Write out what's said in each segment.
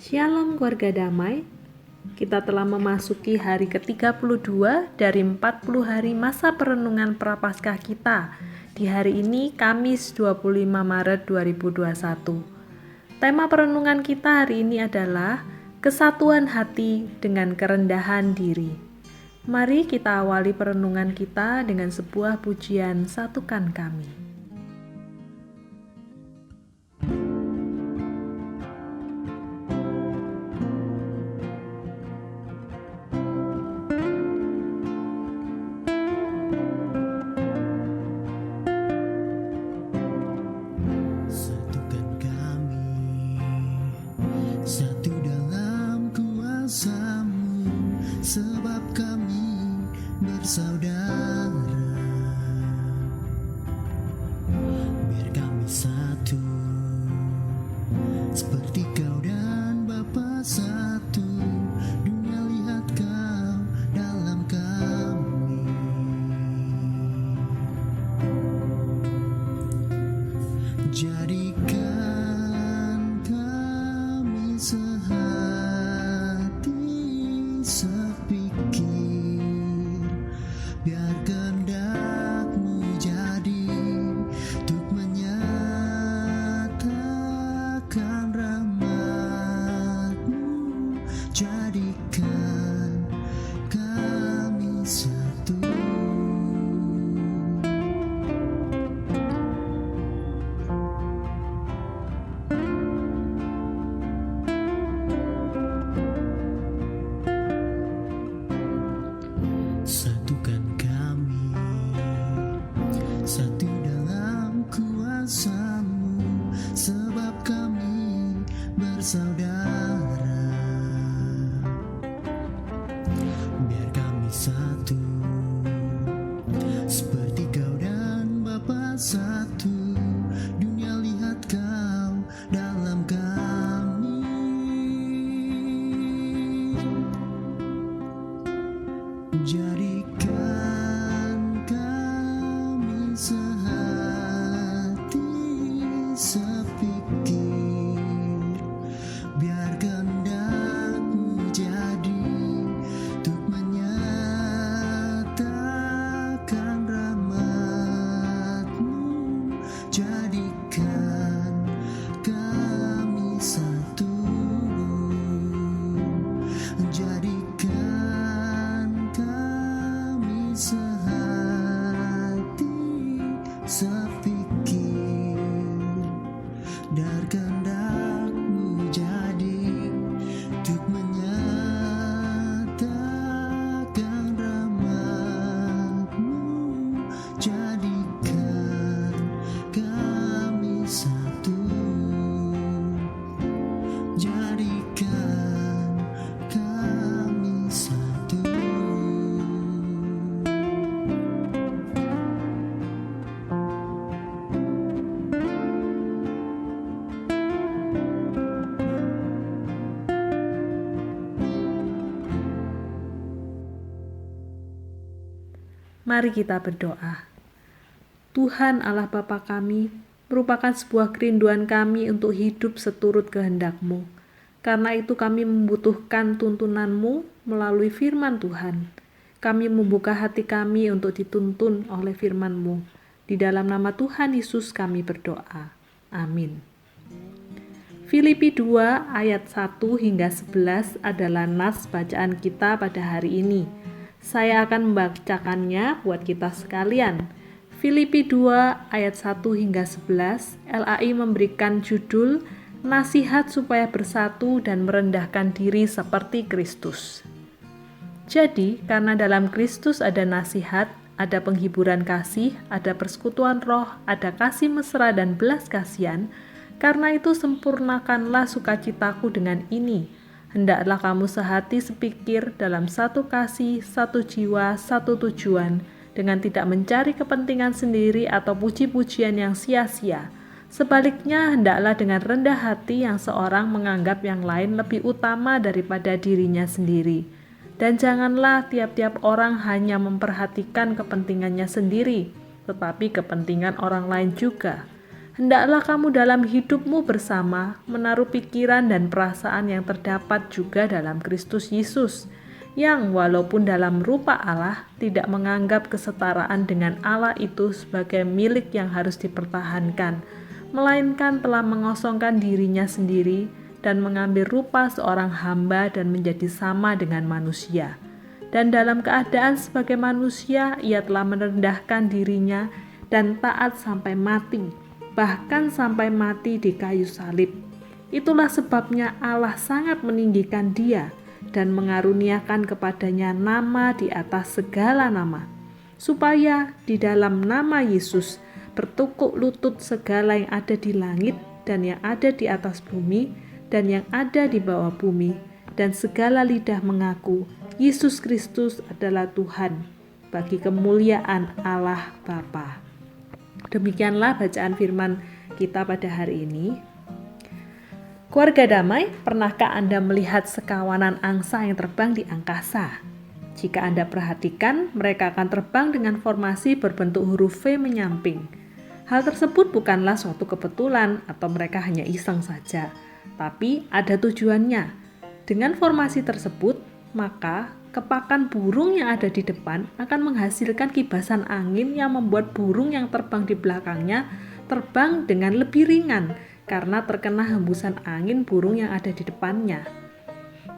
Shalom keluarga damai, kita telah memasuki hari ke-32 dari 40 hari masa perenungan Prapaskah kita. Di hari ini, Kamis 25 Maret 2021. Tema perenungan kita hari ini adalah kesatuan hati dengan kerendahan diri. Mari kita awali perenungan kita dengan sebuah pujian Satukan Kami. Satukan kami, satu dalam kuasa-Mu, sebab kami bersaudara. Biar kami satu, seperti Kau dan Bapa satu. Dunia lihat Kau dalam kami. Jadikan kami sehati sepikir, biar kehendak-Mu jadi untuk menyatakan rahmat-Mu. Jadikan kami satu. Satukan kami, satu dalam kuasa-Mu, sebab kami bersaudara. Biar kami satu, seperti Kau dan Bapa satu. Dunia lihat Kau dalam kami. Jadikan kami sehati sepikir, biar kehendak-Mu jadi untuk menyatakan rahmat-Mu. Jadikan kami satu. Jadikan kami sehati sepikir, dan kehendak-Mu jadi untuk menyatakan rahmat-Mu. Jadikan kami satu. Jadikan kami satu. Mari kita berdoa. Tuhan Allah Bapa kami, merupakan sebuah kerinduan kami untuk hidup seturut kehendak-Mu. Karena itu kami membutuhkan tuntunan-Mu melalui firman Tuhan. Kami membuka hati kami untuk dituntun oleh firman-Mu. Di dalam nama Tuhan Yesus kami berdoa. Amin. Filipi 2 ayat 1 hingga 11 adalah nas bacaan kita pada hari ini. Saya akan membacakannya buat kita sekalian. Filipi 2 ayat 1 hingga 11, LAI memberikan judul Nasihat supaya bersatu dan merendahkan diri seperti Kristus. Jadi, karena dalam Kristus ada nasihat, ada penghiburan kasih, ada persekutuan roh, ada kasih mesra dan belas kasihan, karena itu sempurnakanlah sukacitaku dengan ini. Hendaklah kamu sehati sepikir dalam satu kasih, satu jiwa, satu tujuan, dengan tidak mencari kepentingan sendiri atau puji-pujian yang sia-sia. Sebaliknya, hendaklah dengan rendah hati yang seorang menganggap yang lain lebih utama daripada dirinya sendiri. Dan janganlah tiap-tiap orang hanya memperhatikan kepentingannya sendiri, tetapi kepentingan orang lain juga. Hendaklah kamu dalam hidupmu bersama menaruh pikiran dan perasaan yang terdapat juga dalam Kristus Yesus, yang walaupun dalam rupa Allah tidak menganggap kesetaraan dengan Allah itu sebagai milik yang harus dipertahankan, melainkan telah mengosongkan dirinya sendiri dan mengambil rupa seorang hamba dan menjadi sama dengan manusia. Dan dalam keadaan sebagai manusia, ia telah merendahkan dirinya dan taat sampai mati, bahkan sampai mati di kayu salib. Itulah sebabnya Allah sangat meninggikan dia dan mengaruniakan kepadanya nama di atas segala nama, supaya di dalam nama Yesus bertukuk lutut segala yang ada di langit dan yang ada di atas bumi dan yang ada di bawah bumi, dan segala lidah mengaku Yesus Kristus adalah Tuhan, bagi kemuliaan Allah Bapa. Demikianlah bacaan firman kita pada hari ini. Keluarga damai, pernahkah Anda melihat sekawanan angsa yang terbang di angkasa? Jika Anda perhatikan, mereka akan terbang dengan formasi berbentuk huruf V menyamping. Hal tersebut bukanlah suatu kebetulan atau mereka hanya iseng saja, tapi ada tujuannya. Dengan formasi tersebut, maka kepakan burung yang ada di depan akan menghasilkan kibasan angin yang membuat burung yang terbang di belakangnya terbang dengan lebih ringan karena terkena hembusan angin burung yang ada di depannya.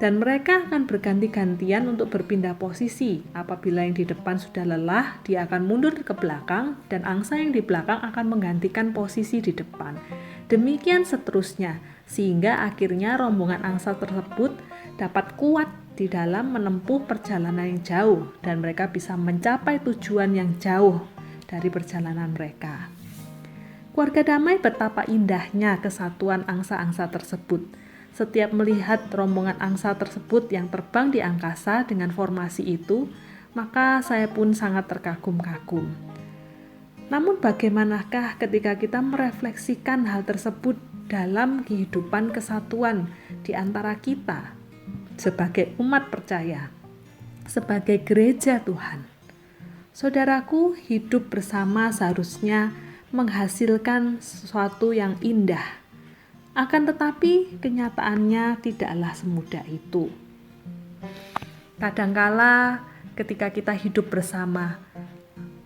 Dan mereka akan berganti-gantian untuk berpindah posisi. Apabila yang di depan sudah lelah, dia akan mundur ke belakang dan angsa yang di belakang akan menggantikan posisi di depan. Demikian seterusnya, sehingga akhirnya rombongan angsa tersebut dapat kuat di dalam menempuh perjalanan yang jauh dan mereka bisa mencapai tujuan yang jauh dari perjalanan mereka. Keluarga damai, betapa indahnya kesatuan angsa-angsa tersebut. Setiap melihat rombongan angsa tersebut yang terbang di angkasa dengan formasi itu, maka saya pun sangat terkagum-kagum. Namun bagaimanakah ketika kita merefleksikan hal tersebut dalam kehidupan kesatuan di antara kita sebagai umat percaya, sebagai gereja Tuhan? Saudaraku, hidup bersama seharusnya menghasilkan sesuatu yang indah. Akan tetapi kenyataannya tidaklah semudah itu. Kadangkala ketika kita hidup bersama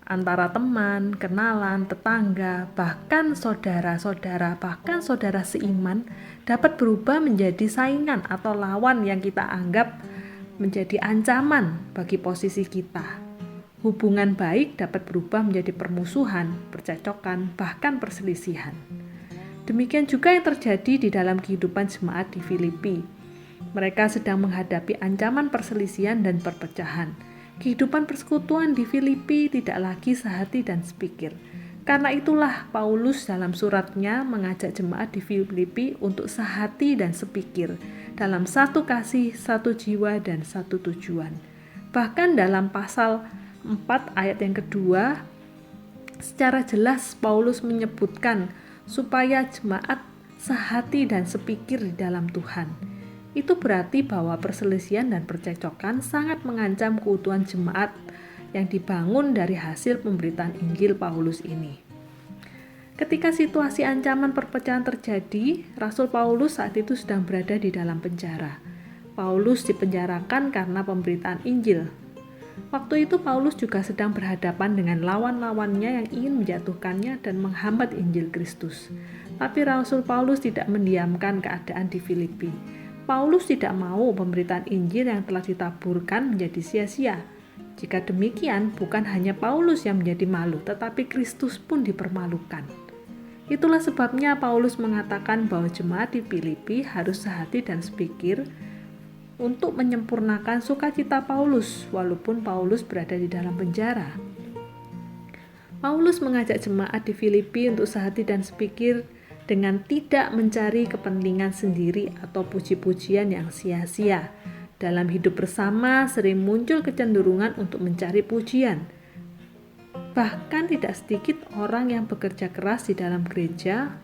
antara teman, kenalan, tetangga, bahkan saudara-saudara, bahkan saudara seiman dapat berubah menjadi saingan atau lawan yang kita anggap menjadi ancaman bagi posisi kita. Hubungan baik dapat berubah menjadi permusuhan, percecokan, bahkan perselisihan. Demikian juga yang terjadi di dalam kehidupan jemaat di Filipi. Mereka sedang menghadapi ancaman perselisihan dan perpecahan. Kehidupan persekutuan di Filipi tidak lagi sehati dan sepikir. Karena itulah Paulus dalam suratnya mengajak jemaat di Filipi untuk sehati dan sepikir, dalam satu kasih, satu jiwa, dan satu tujuan. Bahkan dalam pasal 4 ayat yang kedua, secara jelas Paulus menyebutkan supaya jemaat sehati dan sepikir di dalam Tuhan. Itu berarti bahwa perselisihan dan percecokan sangat mengancam keutuhan jemaat yang dibangun dari hasil pemberitaan Injil Paulus ini. Ketika situasi ancaman perpecahan terjadi, Rasul Paulus saat itu sedang berada di dalam penjara. Paulus dipenjarakan karena pemberitaan Injil. Waktu itu Paulus juga sedang berhadapan dengan lawan-lawannya yang ingin menjatuhkannya dan menghambat Injil Kristus. Tapi Rasul Paulus tidak mendiamkan keadaan di Filipi. Paulus tidak mau pemberitaan Injil yang telah ditaburkan menjadi sia-sia. Jika demikian, bukan hanya Paulus yang menjadi malu, tetapi Kristus pun dipermalukan. Itulah sebabnya Paulus mengatakan bahwa jemaat di Filipi harus sehati dan sepikir untuk menyempurnakan sukacita Paulus, walaupun Paulus berada di dalam penjara. Paulus mengajak jemaat di Filipi untuk sehati dan sepikir dengan tidak mencari kepentingan sendiri atau puji-pujian yang sia-sia. Dalam hidup bersama sering muncul kecenderungan untuk mencari pujian. Bahkan tidak sedikit orang yang bekerja keras di dalam gereja,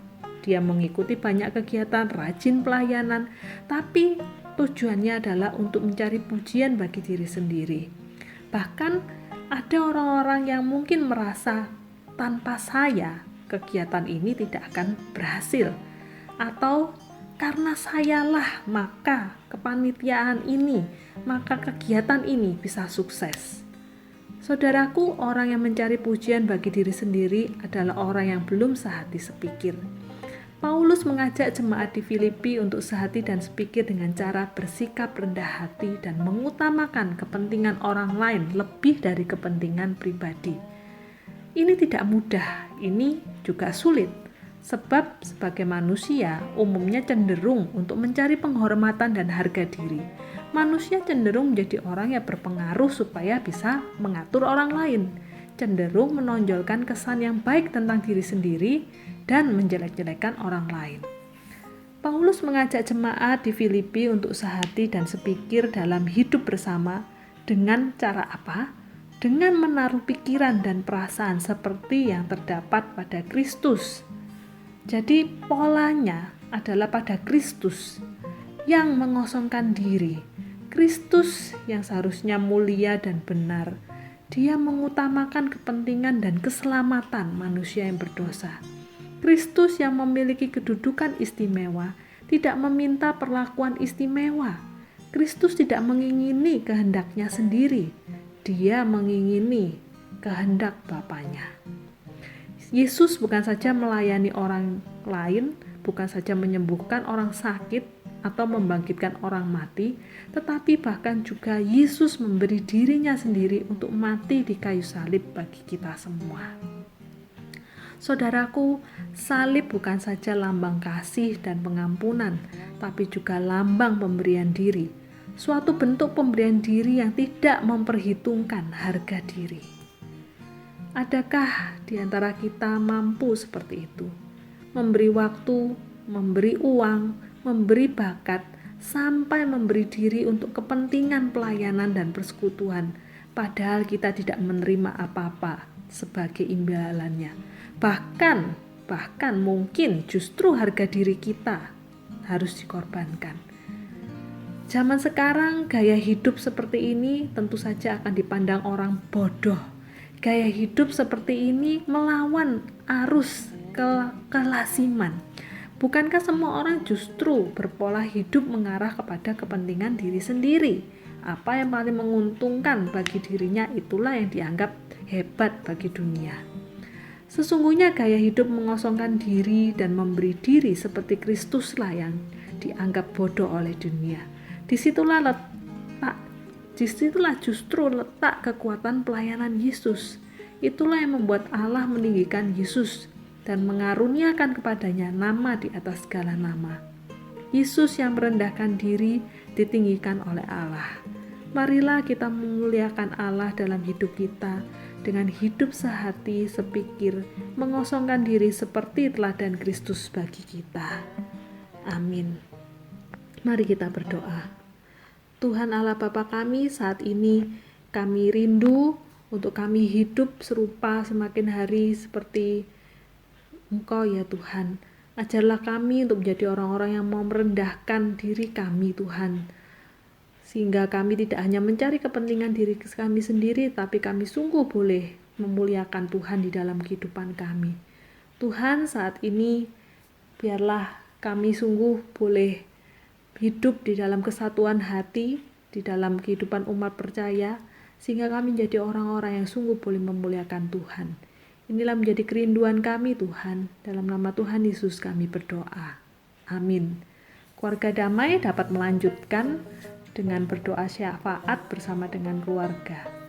dia mengikuti banyak kegiatan, rajin pelayanan, tapi tujuannya adalah untuk mencari pujian bagi diri sendiri. Bahkan ada orang-orang yang mungkin merasa tanpa saya kegiatan ini tidak akan berhasil. Atau karena sayalah maka kepanitiaan ini, maka kegiatan ini bisa sukses. Saudaraku, orang yang mencari pujian bagi diri sendiri adalah orang yang belum sehati sepikir. Paulus mengajak jemaat di Filipi untuk sehati dan sepikir dengan cara bersikap rendah hati dan mengutamakan kepentingan orang lain lebih dari kepentingan pribadi. Ini tidak mudah, ini juga sulit, sebab sebagai manusia umumnya cenderung untuk mencari penghormatan dan harga diri. Manusia cenderung menjadi orang yang berpengaruh supaya bisa mengatur orang lain, cenderung menonjolkan kesan yang baik tentang diri sendiri dan menjelek-jelekan orang lain. Paulus mengajak jemaat di Filipi untuk sehati dan sepikir dalam hidup bersama dengan cara apa? Dengan menaruh pikiran dan perasaan seperti yang terdapat pada Kristus. Jadi polanya adalah pada Kristus yang mengosongkan diri. Kristus yang seharusnya mulia dan benar. Dia mengutamakan kepentingan dan keselamatan manusia yang berdosa. Kristus yang memiliki kedudukan istimewa tidak meminta perlakuan istimewa. Kristus tidak mengingini kehendaknya sendiri. Dia mengingini kehendak Bapanya. Yesus bukan saja melayani orang lain, bukan saja menyembuhkan orang sakit atau membangkitkan orang mati, tetapi bahkan juga Yesus memberi dirinya sendiri untuk mati di kayu salib bagi kita semua. Saudaraku, salib bukan saja lambang kasih dan pengampunan, tapi juga lambang pemberian diri. Suatu bentuk pemberian diri yang tidak memperhitungkan harga diri. Adakah di antara kita mampu seperti itu? Memberi waktu, memberi uang, memberi bakat, sampai memberi diri untuk kepentingan pelayanan dan persekutuan, padahal kita tidak menerima apa-apa sebagai imbalannya. Bahkan mungkin justru harga diri kita harus dikorbankan. Zaman sekarang gaya hidup seperti ini tentu saja akan dipandang orang bodoh. Gaya hidup seperti ini melawan arus kelasiman. Bukankah semua orang justru berpola hidup mengarah kepada kepentingan diri sendiri? Apa yang paling menguntungkan bagi dirinya itulah yang dianggap hebat bagi dunia. Sesungguhnya gaya hidup mengosongkan diri dan memberi diri seperti Kristuslah yang dianggap bodoh oleh dunia. Disitulah justru letak kekuatan pelayanan Yesus. Itulah yang membuat Allah meninggikan Yesus dan mengaruniakan kepadanya nama di atas segala nama. Yesus yang merendahkan diri ditinggikan oleh Allah. Marilah kita memuliakan Allah dalam hidup kita dengan hidup sehati, sepikir, mengosongkan diri seperti teladan Kristus bagi kita. Amin. Mari kita berdoa. Tuhan Allah Bapa kami, saat ini kami rindu untuk kami hidup serupa semakin hari seperti Engkau ya Tuhan. Ajarlah kami untuk menjadi orang-orang yang mau merendahkan diri kami Tuhan. Sehingga kami tidak hanya mencari kepentingan diri kami sendiri, tapi kami sungguh boleh memuliakan Tuhan di dalam kehidupan kami. Tuhan, saat ini biarlah kami sungguh boleh hidup di dalam kesatuan hati, di dalam kehidupan umat percaya, sehingga kami menjadi orang-orang yang sungguh boleh memuliakan Tuhan. Inilah menjadi kerinduan kami Tuhan. Dalam nama Tuhan Yesus kami berdoa. Amin. Keluarga damai dapat melanjutkan dengan berdoa syafaat bersama dengan keluarga.